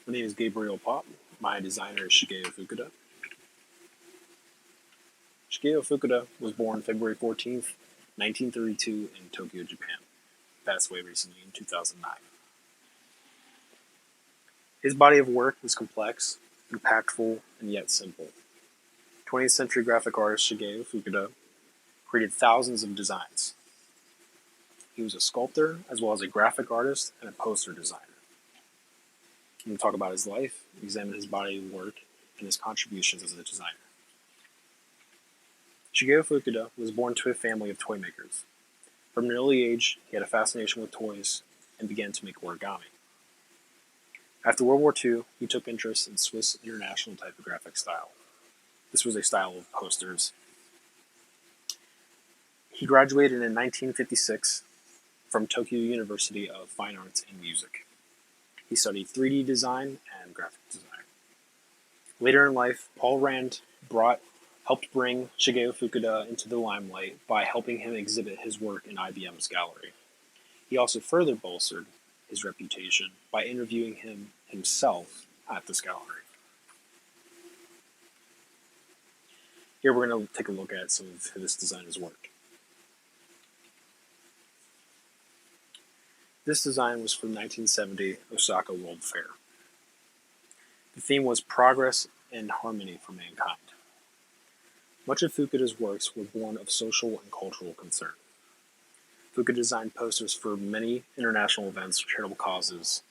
My name is Gabriel Pop. My designer is Shigeo Fukuda. Shigeo Fukuda was born February 14th, 1932 in Tokyo, Japan. Passed away recently in 2009. His body of work was complex, impactful, and yet simple. 20th century graphic artist Shigeo Fukuda created thousands of designs. He was a sculptor, as well as a graphic artist and a poster designer. I'm going to talk about his life, examine his body of work, and his contributions as a designer. Shigeo Fukuda was born to a family of toy makers. From an early age, he had a fascination with toys and began to make origami. After World War II, he took interest in Swiss International typographic style. This was a style of posters. He graduated in 1956 from Tokyo University of Fine Arts and Music. He studied 3D design and graphic design. Later in life, Paul Rand helped bring Shigeo Fukuda into the limelight by helping him exhibit his work in IBM's gallery. He also further bolstered his reputation by interviewing him himself at this gallery. Here we're going to take a look at some of this designer's work. This design was from 1970 Osaka World Fair. The theme was progress and harmony for mankind. Much of Fukuda's works were born of social and cultural concern. Fukuda designed posters for many international events, charitable causes,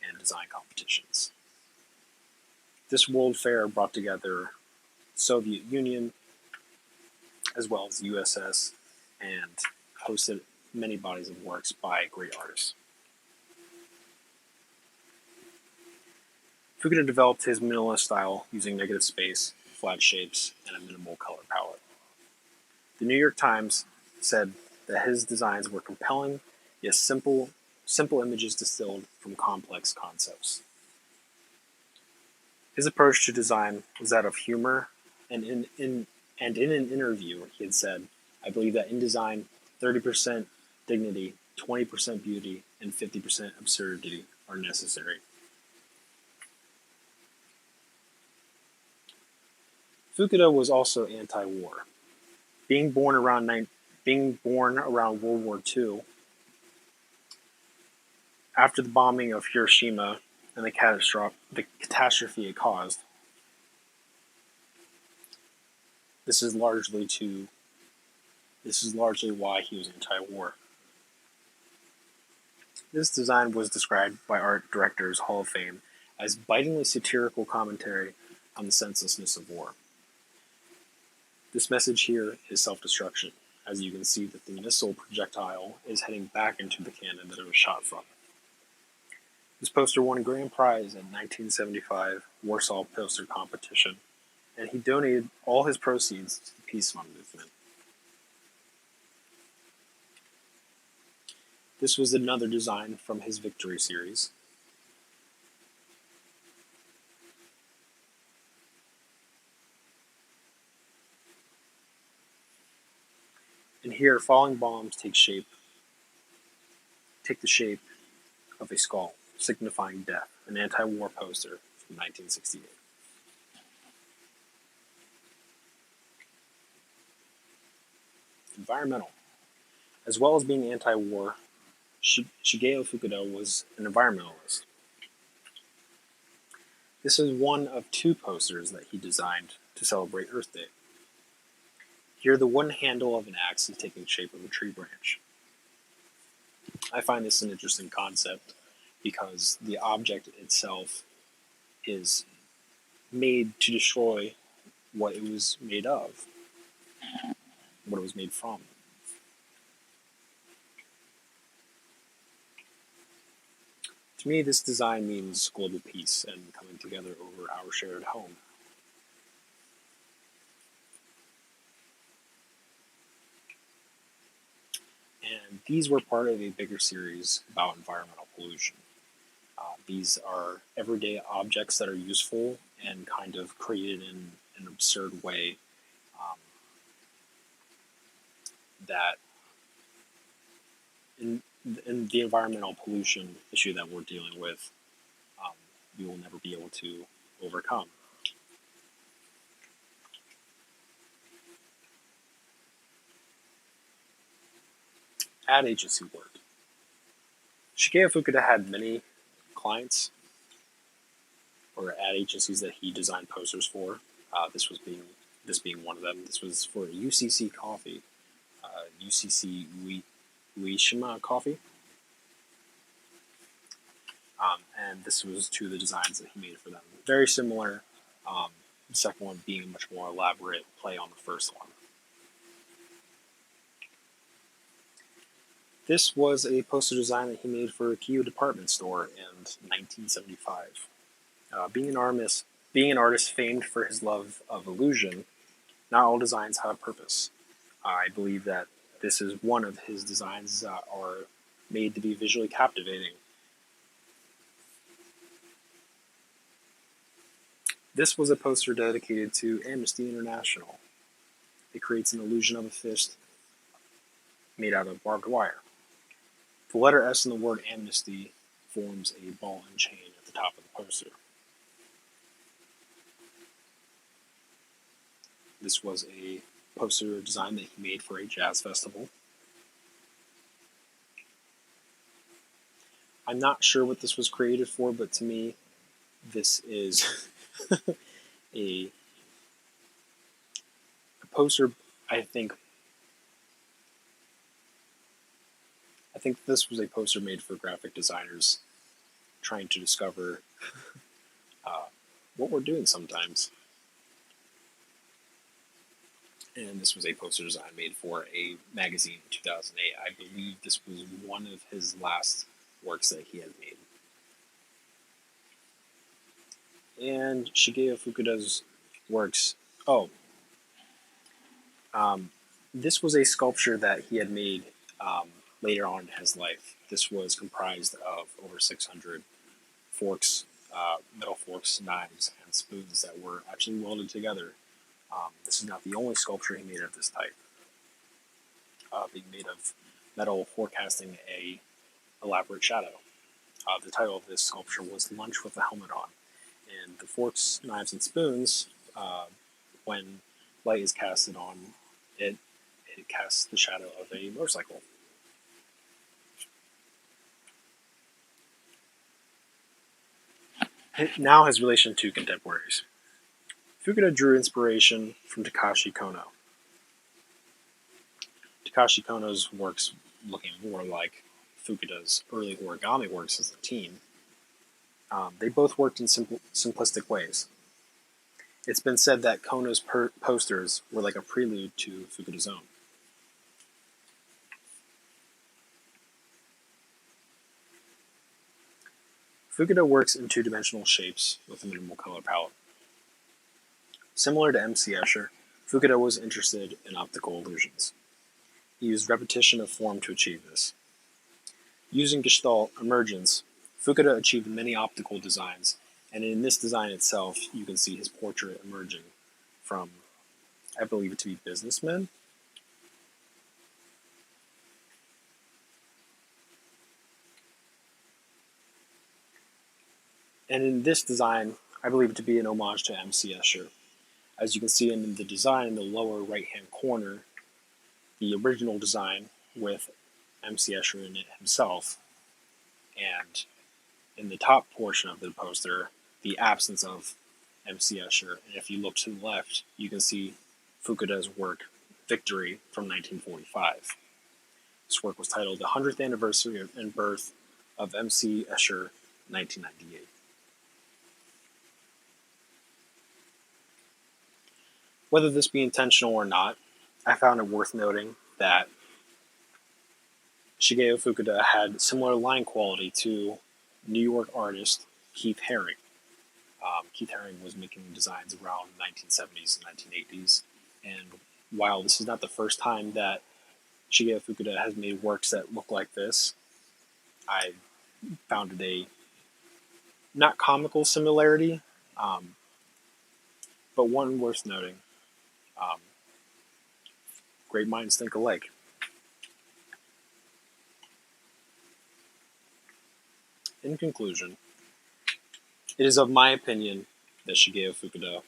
and design competitions. This World Fair brought together Soviet Union as well as USS and hosted many bodies of works by great artists. Fukuda developed his minimalist style using negative space, flat shapes, and a minimal color palette. The New York Times said that his designs were compelling, yet simple images distilled from complex concepts. His approach to design was that of humor, and in an interview he had said, "I believe that in design, 30% dignity, 20% beauty, and 50% absurdity are necessary." Fukuda was also anti-war. Being born around World War II, after the bombing of Hiroshima and the catastrophe it caused, this is largely why he was anti-war. This design was described by Art Directors Hall of Fame as bitingly satirical commentary on the senselessness of war. This message here is self-destruction, as you can see that the missile projectile is heading back into the cannon that it was shot from. This poster won a grand prize at 1975 Warsaw Poster Competition, and he donated all his proceeds to the Peace Fund movement. This was another design from his Victory series. And here, falling bombs take the shape of a skull, signifying death, an anti-war poster from 1968. Environmental. As well as being anti-war, Shigeo Fukuda was an environmentalist. This is one of two posters that he designed to celebrate Earth Day. Here, the wooden handle of an axe is taking the shape of a tree branch. I find this an interesting concept because the object itself is made to destroy what it was made of, what it was made from. To me, this design means global peace and coming together over our shared home. And these were part of a bigger series about environmental pollution. These are everyday objects that are useful and kind of created in an absurd way that in the environmental pollution issue that we're dealing with, you will never be able to overcome. Ad agency work. Shigeo Fukuda had many clients or ad agencies that he designed posters for. This being one of them. This was for UCC Coffee, UCC Ueshima Coffee, and this was two of the designs that he made for them. Very similar. The second one being a much more elaborate play on the first one. This was a poster design that he made for a Kyoto department store in 1975. Being an artist famed for his love of illusion, not all designs have a purpose. I believe that this is one of his designs that are made to be visually captivating. This was a poster dedicated to Amnesty International. It creates an illusion of a fist made out of barbed wire. The letter S in the word amnesty forms a ball and chain at the top of the poster. This was a poster design that he made for a jazz festival. I'm not sure what this was created for, but to me, this is a poster. I think this was a poster made for graphic designers trying to discover what we're doing sometimes. And this was a poster design made for a magazine in 2008. I believe this was one of his last works that he had made. And Shigeo Fukuda's works. This was a sculpture that he had made later on in his life. This was comprised of over 600 forks, metal forks, knives, and spoons that were actually welded together. This is not the only sculpture he made of this type, being made of metal forecasting a elaborate shadow. The title of this sculpture was Lunch with a Helmet On. And the forks, knives, and spoons, when light is casted on it, it casts the shadow of a motorcycle. Now his relation to contemporaries. Fukuda drew inspiration from Takashi Kono. Takashi Kono's works looking more like Fukuda's early origami works as a teen. They both worked in simplistic ways. It's been said that Kono's posters were like a prelude to Fukuda's own. Fukuda works in two-dimensional shapes with a minimal color palette. Similar to M.C. Escher, Fukuda was interested in optical illusions. He used repetition of form to achieve this. Using Gestalt emergence, Fukuda achieved many optical designs, and in this design itself, you can see his portrait emerging from, I believe it to be businessmen. And in this design, I believe it to be an homage to M.C. Escher. As you can see in the design in the lower right-hand corner, the original design with M.C. Escher in it himself, and in the top portion of the poster, the absence of M.C. Escher. And if you look to the left, you can see Fukuda's work, Victory, from 1945. This work was titled The 100th Anniversary and Birth of M.C. Escher, 1998. Whether this be intentional or not, I found it worth noting that Shigeo Fukuda had similar line quality to New York artist Keith Haring. Keith Haring was making designs around the 1970s and 1980s, and while this is not the first time that Shigeo Fukuda has made works that look like this, I found it a not comical similarity, but one worth noting. Great minds think alike. In conclusion, It is of my opinion that Shigeo Fukuda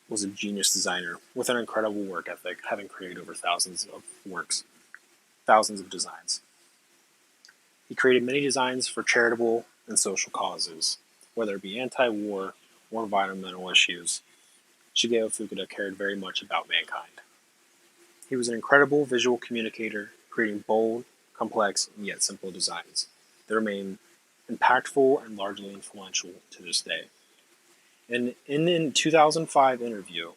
was a genius designer with an incredible work ethic, having created over thousands of works, thousands of designs. He created many designs for charitable and social causes, whether it be anti-war or environmental issues. Shigeo Fukuda cared very much about mankind. He was an incredible visual communicator, creating bold, complex, and yet simple designs that remain impactful and largely influential to this day. And in a 2005 interview,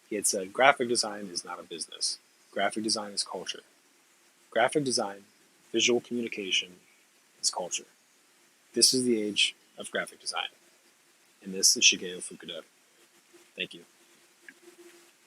he had said, "Graphic design is not a business. Graphic design is culture. Graphic design, visual communication, is culture. This is the age of graphic design." And this is Shigeo Fukuda. Thank you.